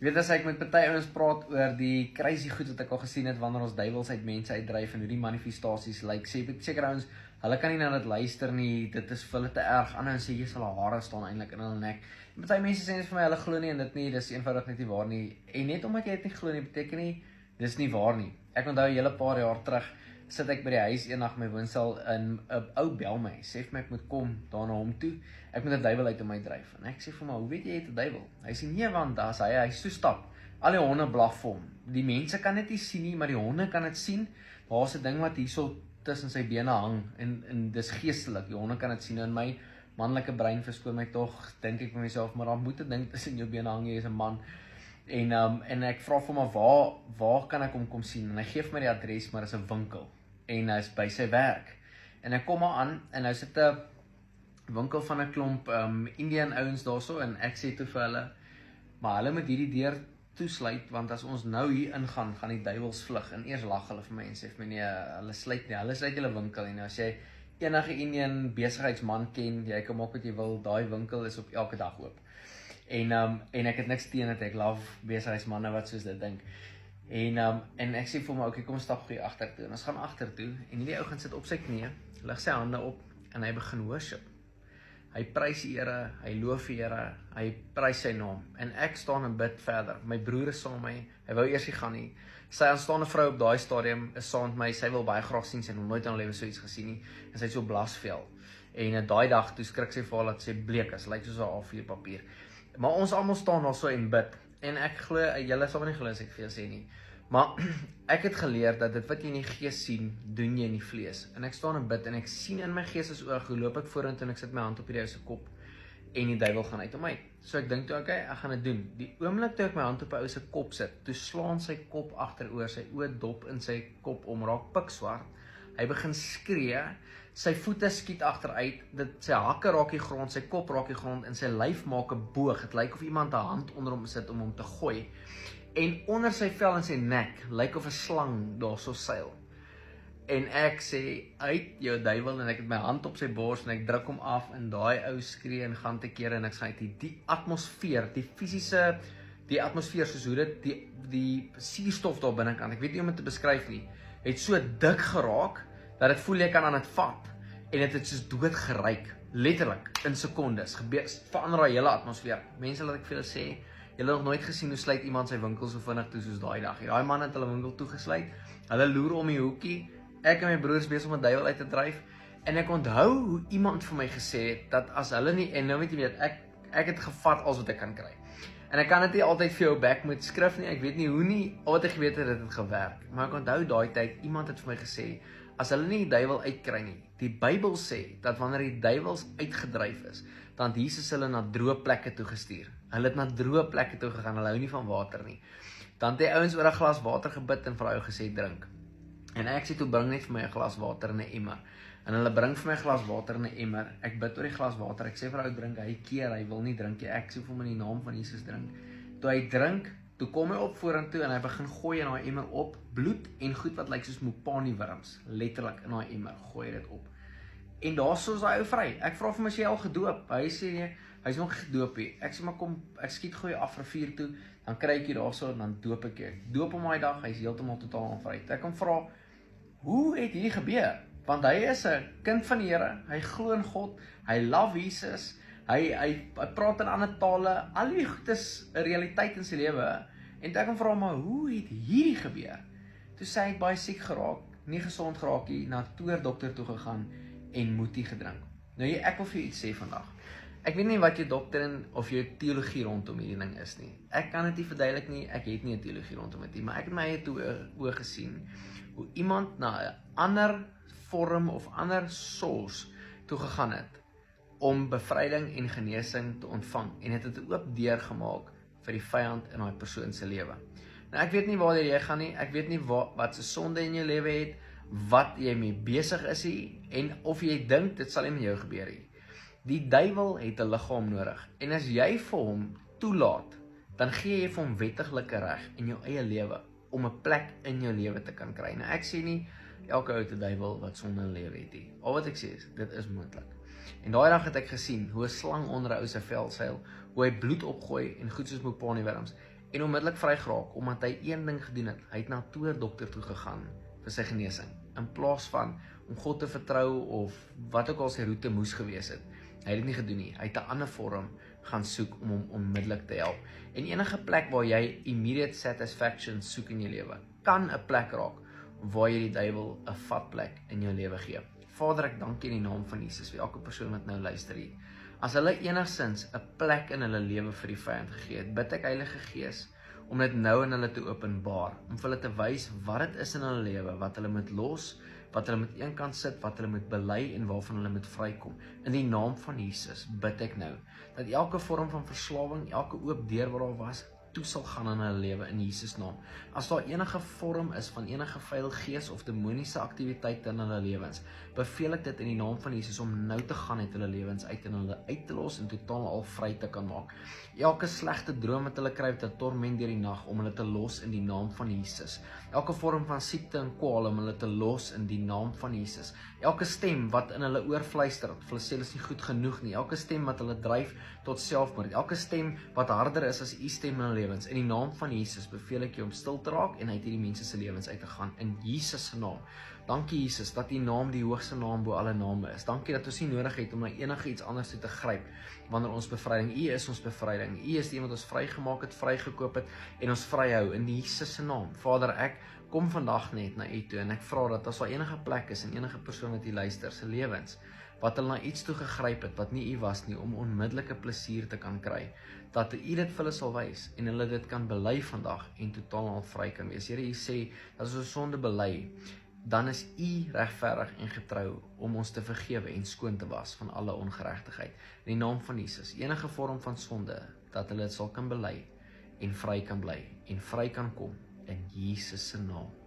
Jy weet as ek met party ouens praat oor die crazy goed wat ek al gesien het wanneer ons duiwels uit mense uitdryf en hoe die manifestasies lyk, sê seker ouens, hulle kan nie na dit luister nie, dit is vir hulle te erg. Ander ouens sê jy sal hare staan eintlik in hulle nek. Party mense sê net vir my hulle glo nie in dit nie, dis eenvoudig net nie waar nie. En net omdat jy dit nie glo nie, beteken nie dis nie waar nie. Ek onthou 'n hele paar jaar terug sit ek by die huis eendag my woonstel in 'n ou bel my, sê vir my ek moet kom daar na hom toe. Ek moet 'n duiwel uit my dryf. En ek sê vir hom, hoe weet jy het 'n duiwel? Hy sê nee, want as hy so stap, al die honde blaf vir hom. Die mense kan dit nie sien nie, maar die honde kan dit sien. Daar's 'n ding wat hierso tussen sy bene hang en dis geestelik. Die honde kan dit sien. In my manlike brein verskoon my tog, dink ek vir myself, maar daar moet 'n ding tussen jou bene hang, jy is 'n man. En ek vra vir hom, waar kan ek hom kom sien? En hy gee vir my die adres, maar dis 'n winkel. En hy is by sy werk. En ek kom maar aan, en nou sit 'n winkel van 'n klomp Indian ouens daarso, en ek sê toe vir hulle, maar hulle moet hierdie deur toesluit, want as ons nou hier ingaan, gaan die duiwels vlug. En eers lag hulle vir my en sê vir my, nee, hulle sluit hulle winkel. En as jy enige Indian besigheidsman ken, jy kan maak wat jy wil, daai winkel is op elke dag oop. En ek het niks teen dit, ek love besigheidsmanne wat soos dit dink. En ek sê vir my, okay, kom stap gou agtertoe. En ons gaan agtertoe, en hierdie ou gaan sit op sy knieë, lig sy hande op, en hy begin worship. Hy prys die Here, hy loof die Here, hy prys sy naam. En ek staan en bid verder. My broer is saam met my, hy wou eers nie gaan nie. Sy aanstaande vrou op daai stadium is saam met my, sy wil baie graag sien, sy het nog nooit in haar lewe so iets gesien nie, en sy het so blasvel. En daai dag, toe skrik sy vir haar dat sy bleek is, lyk soos 'n A4 papier. Maar ons almal staan daar so en bid. En ek glo, julle sal nie glo as ek vir julle sê nie. Maar ek het geleer dat dit wat jy in die gees sien, doen jy in die vlees. En ek staan en bid en ek sien in my geestesoog, hoe loop ek vorentoe en ek sit my hand op hierdie ou se kop en die duiwel gaan uit hom uit. So ek dink toe, okay, ek gaan dit doen. Die oomblik toe ek my hand op 'n ou se kop sit, toe slaan sy kop agteroor, sy oë dop in sy kop om, raak pikswart. Hy begin skree, sy voete skiet agteruit, sy hakke raak die grond, sy kop raak die grond en sy lyf maak 'n boog. Dit lyk of iemand 'n hand onder hom sit om hom te gooi. En onder sy vel en sy nek lyk of 'n slang daarso seil. En ek sê, uit jou duiwel, en ek het my hand op sy bors en ek druk hom af en daai ou skree en gaan te kere en ek sê die atmosfeer, die atmosfeer soos hoe dit die suurstof daar binnekant, ek weet nie om dit te beskryf nie, het so dik geraak dat dit voel jy kan aan dit vat en dit het soos dood geryk, letterlik in sekondes gebeur, verander daai hele atmosfeer. Mense, laat ek vir julle sê, julle het nog nooit gesien hoe sluit iemand sy winkel so vinnig toe soos daai dag. Daai man het hulle winkel toegesluit. Hulle loer om die hoekie. Ek en my broers besig om 'n duiwel uit te dryf. En ek onthou hoe iemand vir my gesê het dat as hulle nie, en nou moet jy weet, ek het gevat als wat ek kan kry. En ek kan dit nie altyd vir jou back met skrif nie. Ek weet nie hoe nie, al wat ek geweet het, dit het gewerk. Maar ek onthou daai tyd, iemand het vir my gesê, as hulle nie die duiwel uitkry nie, die Bybel sê dat wanneer die duiwels uitgedryf is, dan het Jesus hulle na droë plekke toe gestuur. Hulle het na droë plekke toe gegaan, hulle hou nie van water nie. Dan het die ouens oor 'n glas water gebid en vir hulle gesê drink. En ek sê toe bring net vir my 'n glas water in 'n emmer. En hulle bring vir my 'n glas water in 'n emmer. Ek bid oor die glas water. Ek sê vir ou drink, hy keer, hy wil nie drink nie. Ek sê vir hom in die naam van Jesus drink. Toe hy drink, toe kom hy op vorentoe en hy begin gooi in daai emmer op bloed en goed wat lyk soos mopani wurms, letterlik in daai emmer gooi hy dit op. En daarso is daai ou vry. Ek vra vir hom as jy al gedoop. Hy sê nee, hy's nog gedoop nie. Ek sê maar kom, ek skiet gooi af rivier toe, dan kry ek hier daarso en dan doop ek jou. Ek doop hom daai dag, hy's heeltemal totaal vry. Ek kom vra, hoe het hierdie gebeur? Want hy is 'n kind van die Here, hy glo in God, hy love Jesus, hy praat in ander tale, al die goed is 'n realiteit in sy lewe. En ek kom vra maar, hoe het hierdie gebeur? Toe sê hy baie siek geraak, nie gesond geraak nie, na 'n toerdokter toe gegaan en moetie gedrink. Nou ek wil vir jou iets sê vandag. Ek weet nie wat jou doktrin of jou teologie rondom hierdie ding is nie. Ek kan dit nie verduidelik nie, ek het nie 'n teologie rondom dit nie, maar ek het my eie oë gesien hoe iemand na 'n ander vorm of ander source toe gegaan het om bevryding en genesing te ontvang en het dit oop deur gemaak vir die vyand in daai persoon se lewe. Nou ek weet nie waar jy gaan nie, ek weet nie wat se sonde in jou lewe het, wat jy mee besig is hier en of jy dink dit sal nie met jou gebeur nie. Die duiwel het 'n liggaam nodig en as jy vir hom toelaat, dan gee jy vir hom wettiglike reg in jou eie lewe om 'n plek in jou lewe te kan kry. Nou ek sê nie elke ou te duiwel wat sonde in lewe het nie. Al wat ek sê is, dit is moontlik. En daai dag het ek gesien hoe 'n slang onder 'n ou se vel seil, hoe hy bloed opgooi en goed soos mopani wurms. en onmiddellik vry geraak, omdat hy een ding gedoen het. Hy het na 'n toerdokter toe gegaan vir sy genesing, in plaas van om God te vertrou of wat ook al sy roete moes gewees het. Hy het dit nie gedoen nie. Hy het 'n ander vorm gaan soek om hom onmiddellik te help. En enige plek waar jy immediate satisfaction soek in jou lewe, kan 'n plek raak waar jy die duiwel 'n vatplek in jou lewe gee. Vader, ek dank U in die naam van Jesus vir elke persoon wat nou luister hier. As hulle enigstens 'n plek in hulle lewe vir die vyand gegee het, bid ek Heilige Gees om dit nou in hulle te openbaar, om vir hulle te wys wat dit is in hulle lewe, wat hulle moet los, wat hulle met een kant sit, wat hulle moet bely en waarvan hulle moet vrykom. In die naam van Jesus bid ek nou, dat elke vorm van verslawing, elke oop deur wat daar was, toe sal gaan in hulle lewe in Jesus naam. As daar enige vorm is van enige vuil gees of demoniese aktiwiteite in hulle lewens, beveel ek dit in die naam van Jesus om nou te gaan uit hulle lewens uit en hulle uit te los en totaal al vry te kan maak. Elke slegte droom wat hulle kry met 'n torment deur die nag, om hulle te los in die naam van Jesus. Elke vorm van siekte en kwaal om hulle te los in die naam van Jesus. Elke stem wat in hulle oor fluister, of hulle sê hulle is nie goed genoeg nie. Elke stem wat hulle dryf tot selfmoord. Elke stem wat harder is as U stem in hulle lewens. In die naam van Jesus beveel ek U om stil te raak en uit hierdie mense se lewens uit te gaan. In Jesus se naam. Dankie Jesus dat U naam die hoogste naam bo alle name is. Dankie dat ons nie nodig het om na enige iets anders toe te gryp wanneer ons bevryding. U is ons bevryding. U is die een wat ons vrygemaak het, vrygekoop het en ons vryhou in Jesus se naam. Vader, ek kom vandag net na U toe en ek vra dat as daar enige plek is en enige persoon wat hier luister se lewens wat hulle na iets toe gegryp het wat nie U was nie, om onmiddellike plesier te kan kry, dat U dit vir hulle sal wys en hulle dit kan bely vandag en totaal al vry kan wees. Here, U sê dat as ons sonde bely, dan is U regverdig en getrou om ons te vergewe en skoon te was van alle ongeregtigheid. In die naam van Jesus, enige vorm van sonde, dat hulle dit sal kan bely en vry kan bly en vry kan kom in Jesus se naam.